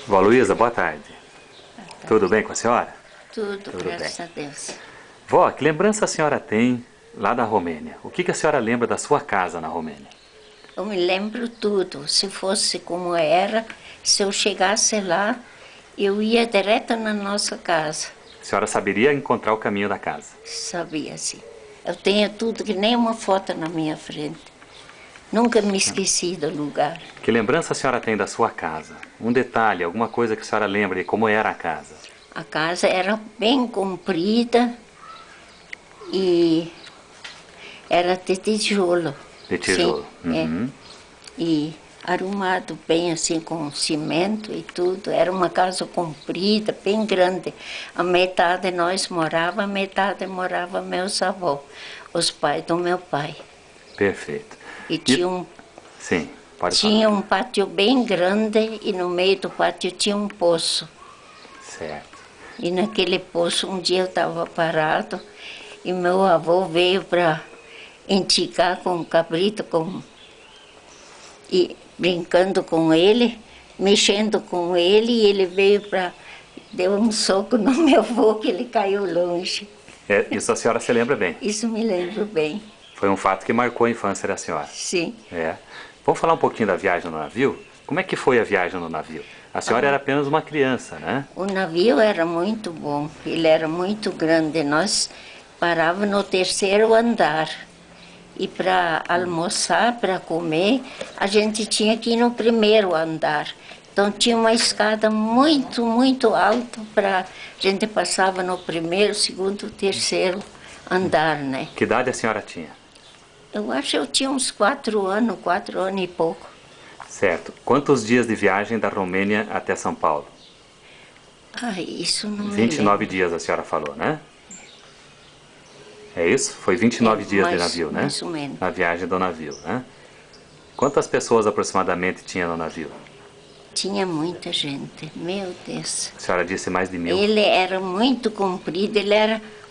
Vó Luísa, boa tarde. Tá. Tudo bem com a senhora? Tudo, Tudo graças bem. a Deus. Vó, que lembrança a senhora tem lá da Romênia? O que a senhora lembra da sua casa na Romênia? Eu me lembro tudo. Se fosse como era, se eu chegasse lá, eu ia direto na nossa casa. A senhora saberia encontrar o caminho da casa? Sabia assim. Eu tenho tudo, que nem uma foto na minha frente. Nunca me esqueci do lugar. Que lembrança a senhora tem da sua casa? Um detalhe, alguma coisa que a senhora lembra de como era a casa? A casa era bem comprida e era de tijolo. De tijolo. Sim, Uhum. E arrumado bem assim com cimento e tudo. Era uma casa comprida, bem grande. A metade nós morava, a metade morava meus avós, os pais do meu pai. Perfeito. E tinha Sim, pode tinha falar. um pátio bem grande e no meio do pátio tinha um poço. Certo. E naquele poço um dia eu estava parado e meu avô veio para enticar com o cabrito e brincando com ele, mexendo com ele, e ele veio para... deu um soco no meu avô que ele caiu longe. Isso a senhora se lembra bem. Isso me lembro bem. Foi um fato que marcou a infância da senhora. Sim. É. Vamos falar um pouquinho da viagem no navio? Como é que foi a viagem no navio? A senhora era apenas uma criança, né? O navio era muito bom, ele era muito grande. Nós parávamos no terceiro andar. E para almoçar, para comer, a gente tinha que ir no primeiro andar. Então tinha uma escada muito, muito alta para... A gente passava no primeiro, segundo, terceiro andar, né? Que idade a senhora tinha? Eu acho que eu tinha uns 4 anos e pouco. Certo. Quantos dias de viagem da Romênia até São Paulo? Ah, isso não me 29 lembro. dias a senhora falou, né? É isso? Foi 29 dias de navio, né? Mais ou menos. Na viagem do navio, né? Quantas pessoas aproximadamente tinha no navio? Tinha muita gente, meu Deus. A senhora disse mais de 1000. Ele era muito comprido,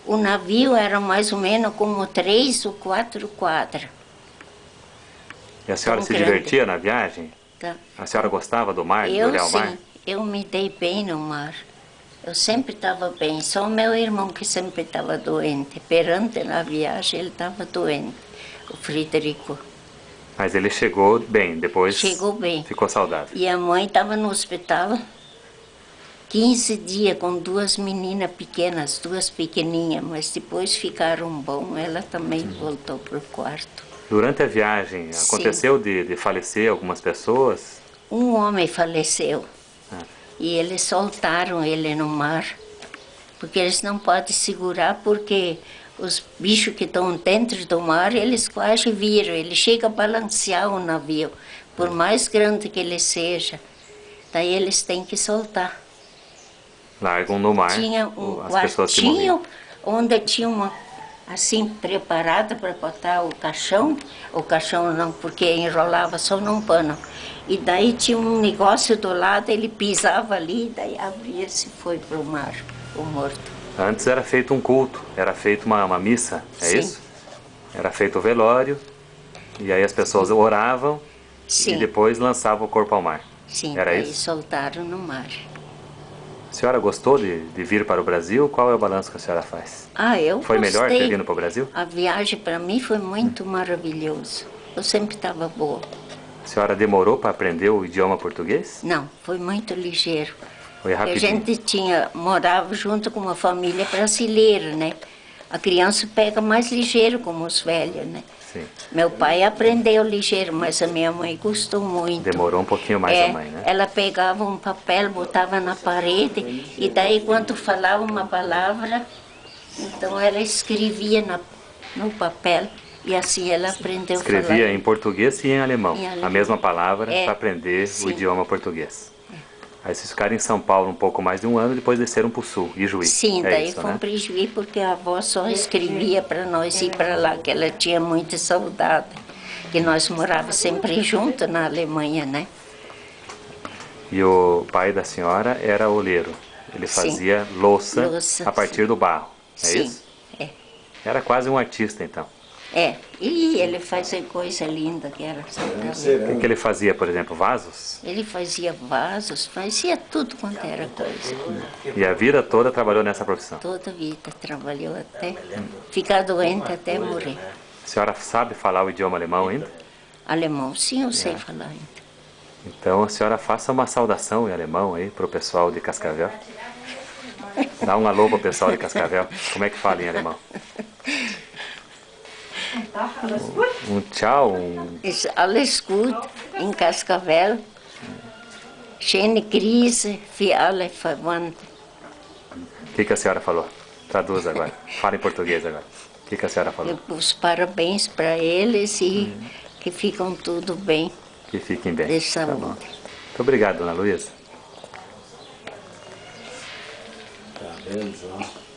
o navio era mais ou menos como 3 ou 4 quadras. E a senhora Tão se grande. divertia na viagem? Tá? A senhora gostava do mar, de Eu olhar o mar? sim, eu me dei bem no mar. Eu sempre estava bem, só o meu irmão que sempre estava doente. Perante na viagem ele estava doente, o Frederico. Mas ele chegou bem, depois Chegou bem. ficou saudável. E a mãe estava no hospital 15 dias com 2 meninas pequenas, 2 pequeninhas, mas depois ficaram bom, ela também voltou para o quarto. Durante a viagem, Sim. aconteceu de falecer algumas pessoas? Um homem faleceu Ah. e eles soltaram ele no mar, porque eles não podem segurar, porque os bichos que estão dentro do mar, eles quase viram, ele chega a balancear o navio, por mais grande que ele seja, daí eles têm que soltar. Largam no mar Tinha um as pessoas que quartinho morriam. onde tinha uma assim preparada para botar o caixão não, porque enrolava só num pano. E daí tinha um negócio do lado, ele pisava ali, daí abria-se e foi para o mar, o morto. Antes era feito um culto, era feita uma missa, é Sim. isso? Era feito o velório, e aí as pessoas oravam Sim, e depois lançavam o corpo ao mar. sim, Era daí isso? soltaram no mar. A senhora gostou de vir para o Brasil? Qual é o balanço que a senhora faz? Ah, eu Foi gostei. melhor ter vindo para o Brasil? A viagem para mim foi muito maravilhosa. Eu sempre estava boa. A senhora demorou para aprender o idioma português? Não, foi muito ligeiro. Foi A rapidinho. gente morava junto com uma família brasileira, né? A criança pega mais ligeiro como os velhos, né? Sim. Meu pai aprendeu ligeiro, mas a minha mãe gostou muito. Demorou um pouquinho mais a mãe, né? Ela pegava um papel, botava na parede, e daí quando falava uma palavra, então ela escrevia no papel, e assim ela aprendeu a falar. Escrevia em português e em alemão. Em alemão. A mesma palavra É, para aprender o sim. idioma português. Aí vocês ficaram em São Paulo um pouco mais de um ano, depois desceram para o sul, Ijuí. Sim, é daí isso, fomos né? para Ijuí porque a avó só escrevia para nós ir para lá, que ela tinha muita saudade, que nós morávamos sempre juntos na Alemanha, né? E o pai da senhora era oleiro. Ele Sim. fazia louça Louça, a partir sim. do barro. É Sim, isso? é. Era quase um artista, então. E ele fazia coisa linda que era. O que ele fazia, por exemplo, vasos? Ele fazia vasos, fazia tudo quanto era coisa. E a vida toda trabalhou nessa profissão? Toda a vida trabalhou até ficar doente, até morrer. A senhora sabe falar o idioma alemão ainda? Alemão, sim, eu sei falar ainda. Então a senhora faça uma saudação em alemão aí para o pessoal de Cascavel. Dá um alô para o pessoal de Cascavel. Como é que fala em alemão? Um tchau, Ist alles gut in Cascavel. Schöne Krise für alle Verwandten. O que a senhora falou? Traduz agora. Fala em português agora. O que a senhora falou? Os parabéns para eles e que ficam tudo bem. Que fiquem bem. De saúde. Tá bom. Muito obrigado, dona Luísa. Tá vendo, João?